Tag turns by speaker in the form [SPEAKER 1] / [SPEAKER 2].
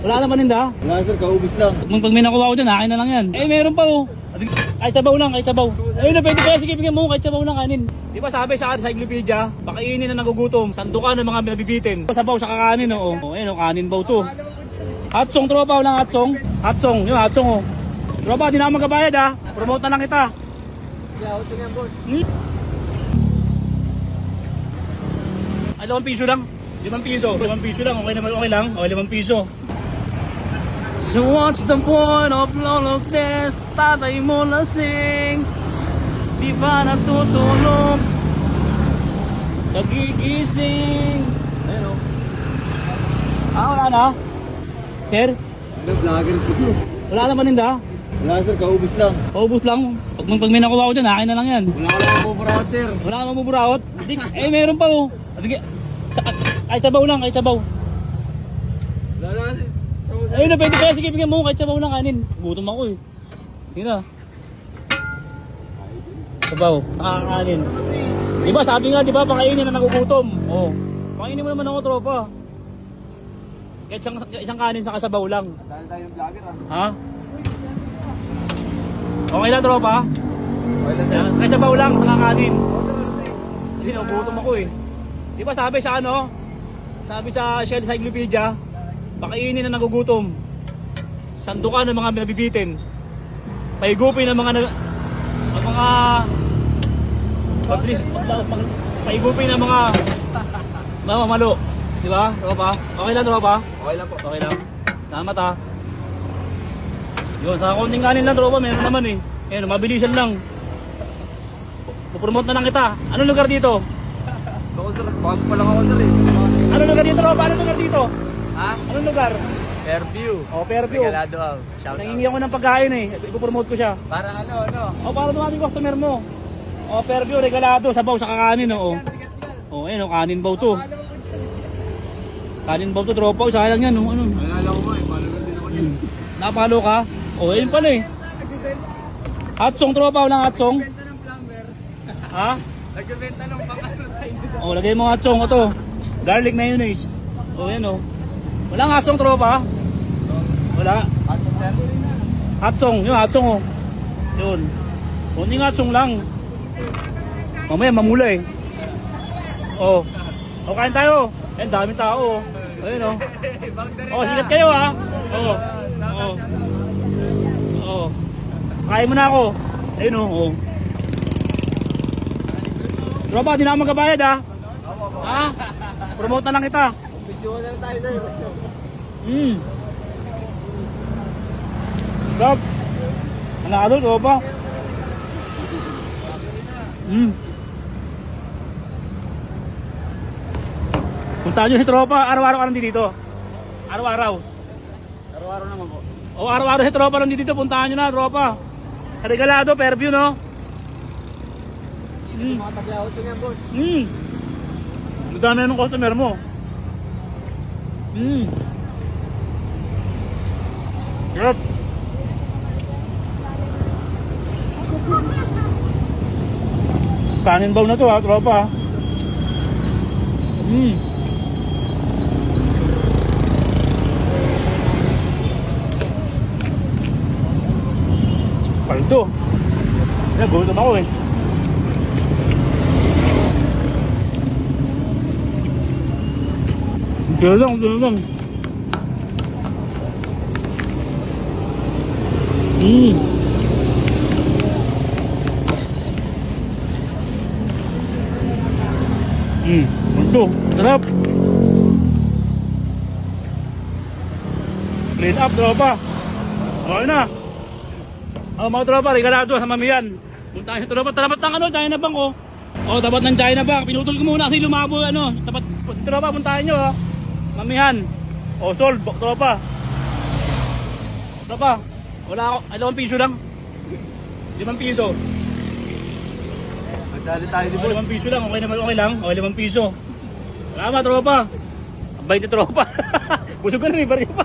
[SPEAKER 1] Wala naman ninda?
[SPEAKER 2] Wala sir, kaubos lang.
[SPEAKER 1] Pag may nakuha ko dyan, akin na lang yan. Eh, meron pa oh. Kahit sabaw lang, kahit sabaw. Ayun na, pwede kaya sige bigyan mo kahit sabaw lang kanin. Di ba sabi sa encyclopedia, pakainin na nagugutom, sandukan ng mga nabibitin. Sabaw sa kakanin oh. Ayun oh, kanin baw to. Hatsong tropa, walang hatsong. Hatsong, yung hatsong oh. Tropa, di na ako magkabayad ah. Promote na lang kita.
[SPEAKER 2] Yeah, ito nga boss.
[SPEAKER 1] Ay, 5 piso lang. 5 piso. 5 piso lang. Okay naman, okay lang. Okay, 5 piso. So what's the point of all of this? Tatay mo lasing. Di ba natutulog? Nagigising. Ayun o. Wala na. Sir?
[SPEAKER 2] Ano, vlogger ko.
[SPEAKER 1] Wala naman ninda?
[SPEAKER 2] Wala sir, kaubos lang.
[SPEAKER 1] Paubos lang. Pag may nakuha ko dyan, akin na lang yan.
[SPEAKER 2] Wala ka lang pupurawat sir.
[SPEAKER 1] Wala ka mamuburaot? Eh, meron pa oh. Kahit sabaw lang, kahit sabaw.
[SPEAKER 2] Wala na kasi.
[SPEAKER 1] Ayun na, pwede kaya sige bigyan mo kahit sabaw lang kanin. Gutom ako eh. Sige na. Sabaw, nakakanin. Diba sabi nga, diba pakainin na nagugutom. Oh. Pakainin mo naman ako tropa. Kahit isang kanin sa kasabaw lang.
[SPEAKER 2] Dahil tayo ng vlogger
[SPEAKER 1] Ha? Okay lang tropa?
[SPEAKER 2] Okay lang sir.
[SPEAKER 1] Kahit sabaw lang, nakakanin. Kasi nagugutom ako eh. Diba sabi sa ano? Sabi sa Shell Encyclopedia, pakainin na nagugutom, sandukan ng mga nabibitin, paigupin ng mga paigupin ng mga mamamalo. Di ba? Tropa? Okay lang tropa?
[SPEAKER 2] Okay lang po.
[SPEAKER 1] Okay lang. Salamat ha. Yun, sa konting kanin lang tropa, meron naman eh. Ayun, mabilisan lang. Pupromote na lang kita. Anong lugar dito?
[SPEAKER 2] Ako sir, bago pa lang ako sir eh.
[SPEAKER 1] Anong lugar dito tropa? Anong lugar dito?
[SPEAKER 2] Ha?
[SPEAKER 1] Anong lugar?
[SPEAKER 2] Fairview.
[SPEAKER 1] Fairview.
[SPEAKER 2] Regalado out. Shout out.
[SPEAKER 1] Nangingi ako ng pagkain eh. Ipopromote ko siya.
[SPEAKER 2] Para ano?
[SPEAKER 1] Para dumami customer mo. Fairview, regalado, sabaw sa kakanin oh. Ayun kanin baw to. Kanin baw to tropa, sayang yan oh. Ano?
[SPEAKER 2] Alala ko nga eh, paano lang din ako din.
[SPEAKER 1] Napalo ka? Ayun pala eh. Hatsong tropa, walang hatsong.
[SPEAKER 2] Nagbenta ng plumber.
[SPEAKER 1] Ha?
[SPEAKER 2] Nagbenta ng pang-ano sa inyo.
[SPEAKER 1] Lagay mo hatsong ito. Garlic mayonnaise. Yan oh. Walang hatsong tropa. Wala.
[SPEAKER 2] At sa sir?
[SPEAKER 1] Hatsong, yung hatsong oh. Yun. Kunting hatsong lang. Mamaya mamula eh. Kain tayo. Ayun, daming tao oh. Ayun oh. Sikat kayo ha. Kain mo na ako. Ayun oh. Tropa, di na ako magkabayad ha. Ha? Promote na lang kita.
[SPEAKER 2] Video na lang tayo sir.
[SPEAKER 1] Stop. Nanalo, tropa. Punta nyo si tropa, araw-araw ka nandito dito. Araw-araw.
[SPEAKER 2] Araw-araw naman po.
[SPEAKER 1] Araw-araw si tropa nandito dito, puntahan nyo na tropa. Regalado, Fairview no?
[SPEAKER 2] Mga taglawot ko nga boss.
[SPEAKER 1] Magdami na ng customer mo. Yup. Kanin baw na to ha, tropa. Paldo. Gutom ako eh. Galang. Paldo. Sarap. Clean up, tropa. Okay na. Mga tropa, regalado sa mamiyan. Punta tayo tropa, tapat ng China Bank oh. Tapat ng China Bank. Pinutol ko muna kasi lumabo tapat tropa, puntahan nyo oh. Mamihan. Sold, tropa. Tropa, wala ako, 5 piso lang. 5 piso.
[SPEAKER 2] Magdali tayo di boss.
[SPEAKER 1] 5 piso lang, okay naman, okay lang. 5 piso. Salamat tropa. Abay ni tropa. Busog ka na, may barya pa.